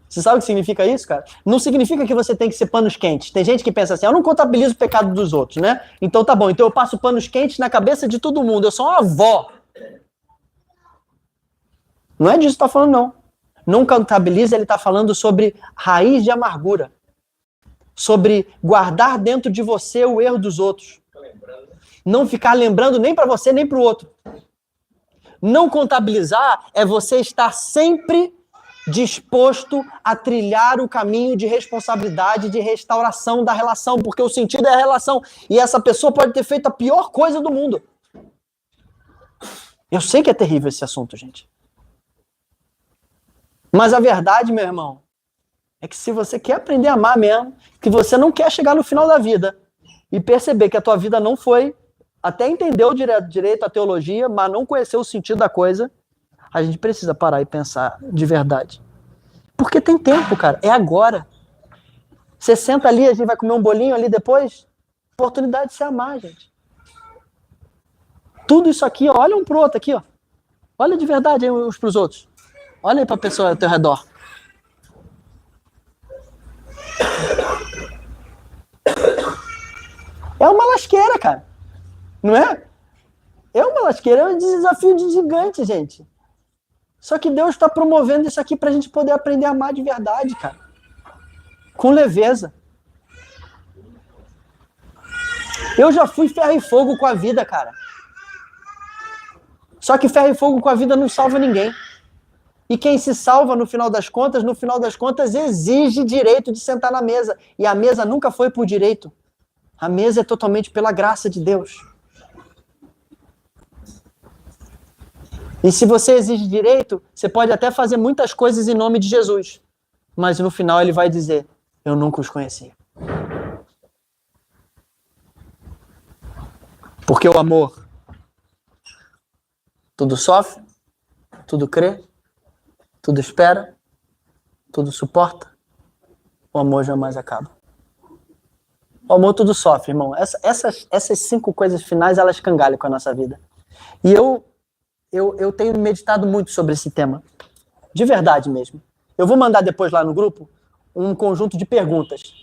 Você sabe o que significa isso, cara? Não significa que você tem que ser panos quentes. Tem gente que pensa assim, eu não contabilizo o pecado dos outros, né? Então tá bom, então eu passo panos quentes na cabeça de todo mundo. Eu sou uma avó. Não é disso que tá falando, não. Não contabiliza, ele tá falando sobre raiz de amargura. Sobre guardar dentro de você o erro dos outros. Não ficar lembrando nem para você, nem para o outro. Não contabilizar é você estar sempre disposto a trilhar o caminho de responsabilidade, de restauração da relação, porque o sentido é a relação. E essa pessoa pode ter feito a pior coisa do mundo. Eu sei que é terrível esse assunto, gente. Mas a verdade, meu irmão, é que se você quer aprender a amar mesmo, que você não quer chegar no final da vida e perceber que a tua vida não foi, até entendeu direito a teologia, mas não conheceu o sentido da coisa, a gente precisa parar e pensar de verdade. Porque tem tempo, cara, é agora. Você senta ali, a gente vai comer um bolinho ali depois, oportunidade de se amar, gente. Tudo isso aqui, ó, olha um pro outro aqui, ó. Olha de verdade aí uns pros outros. Olha aí pra pessoa ao teu redor. É uma lasqueira, cara. Não é? É uma lasqueira, é um desafio de gigante, gente. Só que Deus está promovendo isso aqui pra gente poder aprender a amar de verdade, cara. Com leveza. Eu já fui ferro e fogo com a vida, cara. Só que ferro e fogo com a vida não salva ninguém. E quem se salva, no final das contas, exige direito de sentar na mesa. E a mesa nunca foi por direito. A mesa é totalmente pela graça de Deus. E se você exige direito, você pode até fazer muitas coisas em nome de Jesus. Mas no final ele vai dizer, eu nunca os conheci. Porque o amor tudo sofre, tudo crê, tudo espera, tudo suporta. O amor jamais acaba. O amor tudo sofre, irmão. Essas 5 coisas finais, elas cangalham com a nossa vida. E eu tenho meditado muito sobre esse tema. De verdade mesmo. Eu vou mandar depois lá no grupo um conjunto de perguntas.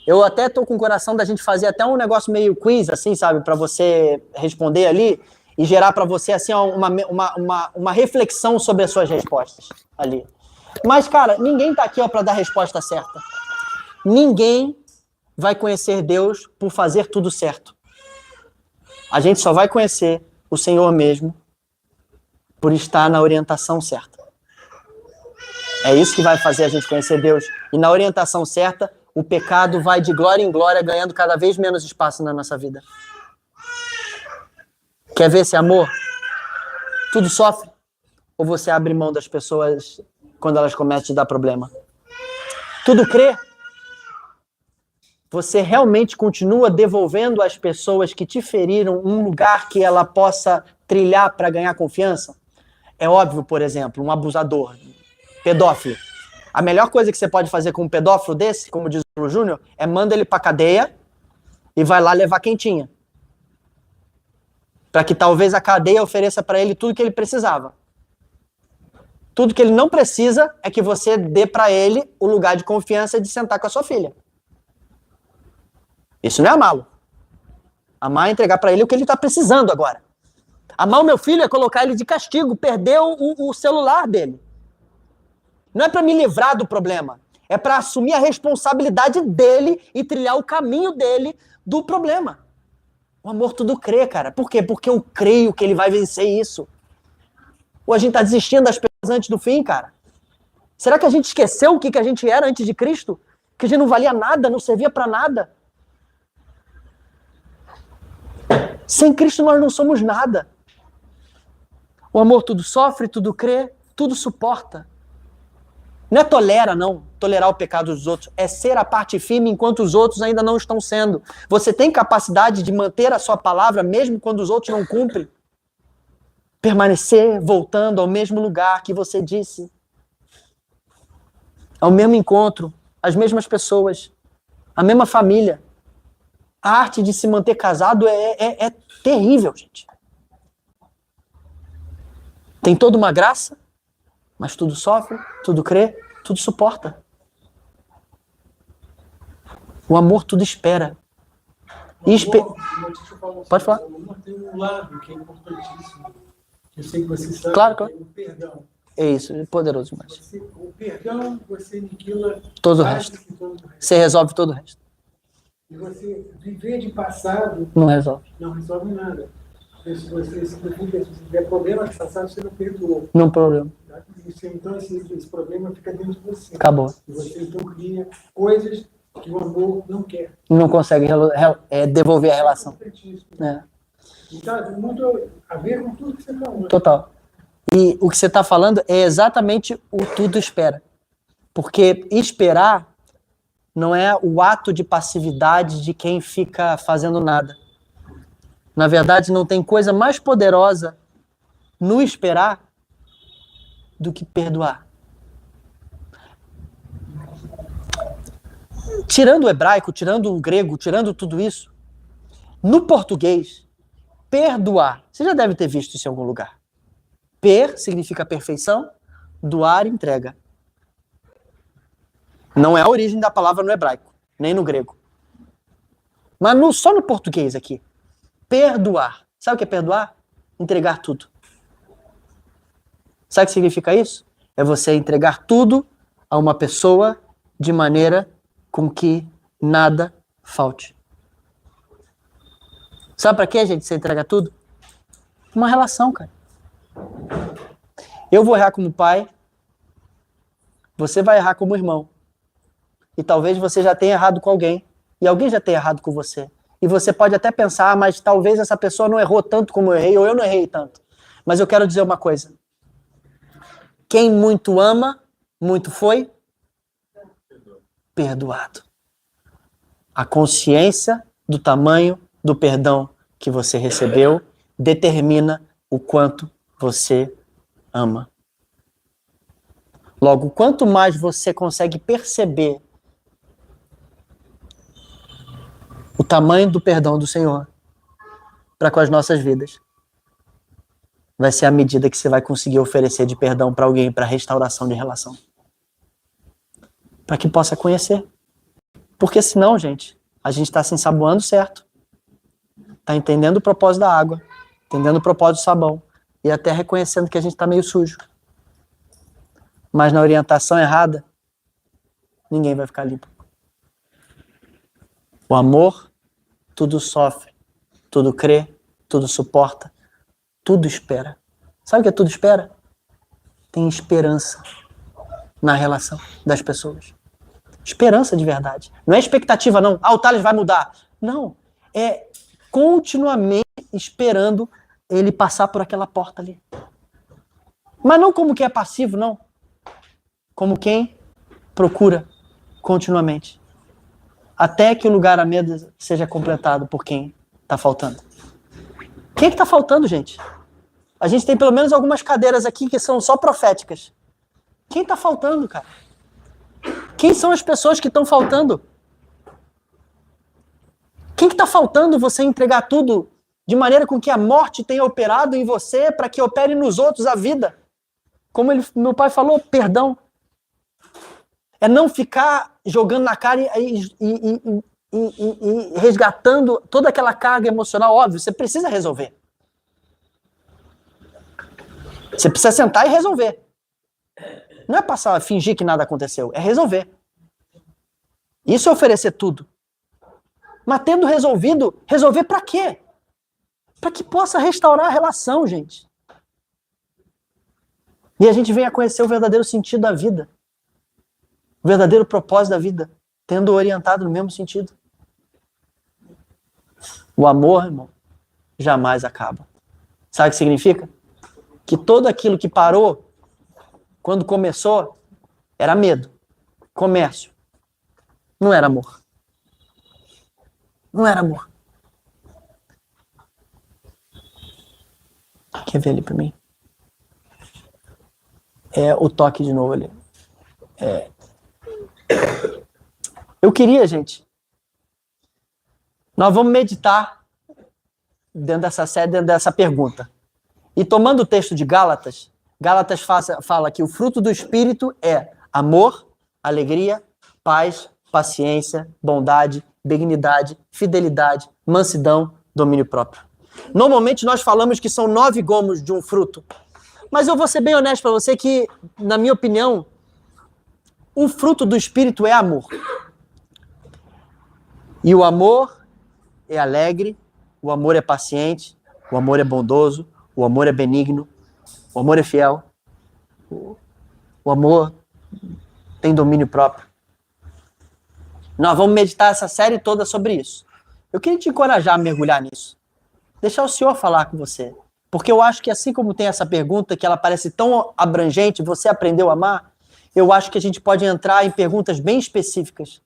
Eu até tô com o coração da gente fazer até um negócio meio quiz, assim, sabe? Para você responder ali e gerar para você, assim, uma reflexão sobre as suas respostas ali. Mas, cara, ninguém tá aqui, ó, para dar a resposta certa. Ninguém vai conhecer Deus por fazer tudo certo. A gente só vai conhecer o Senhor mesmo por estar na orientação certa. É isso que vai fazer a gente conhecer Deus. E na orientação certa, o pecado vai de glória em glória, ganhando cada vez menos espaço na nossa vida. Quer ver esse amor? Tudo sofre? Ou você abre mão das pessoas quando elas começam a te dar problema? Tudo crê? Você realmente continua devolvendo às pessoas que te feriram um lugar que ela possa trilhar para ganhar confiança? É óbvio, por exemplo, um abusador, pedófilo. A melhor coisa que você pode fazer com um pedófilo desse, como diz o Júnior, é manda ele pra cadeia e vai lá levar quentinha. Para que talvez a cadeia ofereça para ele tudo que ele precisava. Tudo que ele não precisa é que você dê para ele o lugar de confiança de sentar com a sua filha. Isso não é amá-lo. Amar é entregar para ele o que ele está precisando agora. Amar o meu filho é colocar ele de castigo, perder o celular dele. Não é para me livrar do problema. É para assumir a responsabilidade dele e trilhar o caminho dele do problema. O amor tudo crê, cara. Por quê? Porque eu creio que ele vai vencer isso. Ou a gente está desistindo das pessoas antes do fim, cara? Será que a gente esqueceu o que a gente era antes de Cristo? Que a gente não valia nada, não servia para nada? Sem Cristo nós não somos nada. O amor tudo sofre, tudo crê, tudo suporta. Não é tolera, não. Tolerar o pecado dos outros. É ser a parte firme enquanto os outros ainda não estão sendo. Você tem capacidade de manter a sua palavra mesmo quando os outros não cumprem? Permanecer voltando ao mesmo lugar que você disse. Ao mesmo encontro. As mesmas pessoas. A mesma família. A arte de se manter casado é terrível, gente. Tem toda uma graça, mas tudo sofre, tudo crê, tudo suporta. O amor tudo espera. Pode falar. Tem um lado que é importantíssimo. Eu sei que você sabe. Claro. Que é o perdão. É isso, é poderoso demais. O perdão, você aniquila todo o resto. Você resolve todo o resto. E você viver de passado não resolve nada. Se você tiver problema de passado, você não perdoou. Não problema. Então esse problema fica dentro de você. Acabou. E você então cria coisas que o amor não quer. Não consegue devolver a relação. É. Então, tem muito a ver com tudo que você falou. Total. E o que você está falando é exatamente o tudo espera. Porque esperar não é o ato de passividade de quem fica fazendo nada. Na verdade, não tem coisa mais poderosa no esperar do que perdoar. Tirando o hebraico, tirando o grego, tirando tudo isso, no português, perdoar, você já deve ter visto isso em algum lugar. Per significa perfeição, doar, entrega. Não é a origem da palavra no hebraico, nem no grego. Mas só no português aqui. Perdoar. Sabe o que é perdoar? Entregar tudo. Sabe o que significa isso? É você entregar tudo a uma pessoa de maneira com que nada falte. Sabe para que, gente, você entrega tudo? Uma relação, cara. Eu vou errar como pai, você vai errar como irmão. E talvez você já tenha errado com alguém, e alguém já tenha errado com você. E você pode até pensar, mas talvez essa pessoa não errou tanto como eu errei, ou eu não errei tanto. Mas eu quero dizer uma coisa. Quem muito ama, muito foi perdoado. A consciência do tamanho do perdão que você recebeu determina o quanto você ama. Logo, quanto mais você consegue perceber o tamanho do perdão do Senhor para com as nossas vidas, vai ser a medida que você vai conseguir oferecer de perdão para alguém, para restauração de relação. Para que possa conhecer. Porque senão, gente, a gente está se ensaboando certo. Está entendendo o propósito da água, entendendo o propósito do sabão, e até reconhecendo que a gente está meio sujo. Mas na orientação errada, ninguém vai ficar limpo. O amor tudo sofre, tudo crê, tudo suporta, tudo espera. Sabe o que é tudo espera? Tem esperança na relação das pessoas. Esperança de verdade. Não é expectativa, não. O Thales vai mudar. Não. É continuamente esperando ele passar por aquela porta ali. Mas não como quem é passivo, não. Como quem procura continuamente. Até que o lugar à mesa seja completado por quem está faltando. Quem é que está faltando, gente? A gente tem pelo menos algumas cadeiras aqui que são só proféticas. Quem está faltando, cara? Quem são as pessoas que estão faltando? Quem que está faltando você entregar tudo de maneira com que a morte tenha operado em você para que opere nos outros a vida? Como meu pai falou, perdão. É não ficar jogando na cara e resgatando toda aquela carga emocional. Óbvio, você precisa resolver. Você precisa sentar e resolver. Não é passar a fingir que nada aconteceu, é resolver. Isso é oferecer tudo. Mas tendo resolvido, resolver para quê? Para que possa restaurar a relação, gente. E a gente venha conhecer o verdadeiro sentido da vida. O verdadeiro propósito da vida, tendo orientado no mesmo sentido. O amor, irmão, jamais acaba. Sabe o que significa? Que tudo aquilo que parou, quando começou, era medo, comércio. Não era amor. Não era amor. Quer ver ali pra mim? É o toque de novo ali. Eu queria, gente, nós vamos meditar dentro dessa série, dentro dessa pergunta. E tomando o texto de Gálatas, Gálatas fala que o fruto do Espírito é amor, alegria, paz, paciência, bondade, benignidade, fidelidade, mansidão, domínio próprio. Normalmente nós falamos que são 9 gomos de um fruto. Mas eu vou ser bem honesto para você que, na minha opinião, o fruto do Espírito é amor. E o amor é alegre, o amor é paciente, o amor é bondoso, o amor é benigno, o amor é fiel, o amor tem domínio próprio. Nós vamos meditar essa série toda sobre isso. Eu queria te encorajar a mergulhar nisso. Deixar o Senhor falar com você. Porque eu acho que assim como tem essa pergunta, que ela parece tão abrangente, você aprendeu a amar, eu acho que a gente pode entrar em perguntas bem específicas.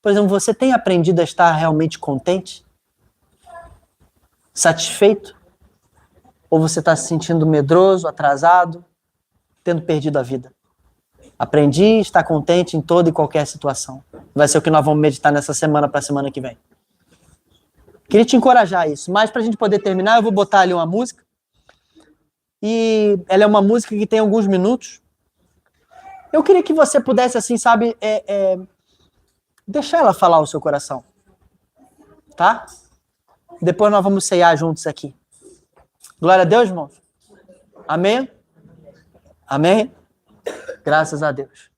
Por exemplo, você tem aprendido a estar realmente contente? Satisfeito? Ou você está se sentindo medroso, atrasado, tendo perdido a vida? Aprendi a estar contente em toda e qualquer situação. Vai ser o que nós vamos meditar nessa semana para a semana que vem. Queria te encorajar a isso. Mas para a gente poder terminar, eu vou botar ali uma música. E ela é uma música que tem alguns minutos. Eu queria que você pudesse, assim, sabe, deixar ela falar o seu coração. Tá? Depois nós vamos ceiar juntos aqui. Glória a Deus, irmãos. Amém? Amém? Graças a Deus.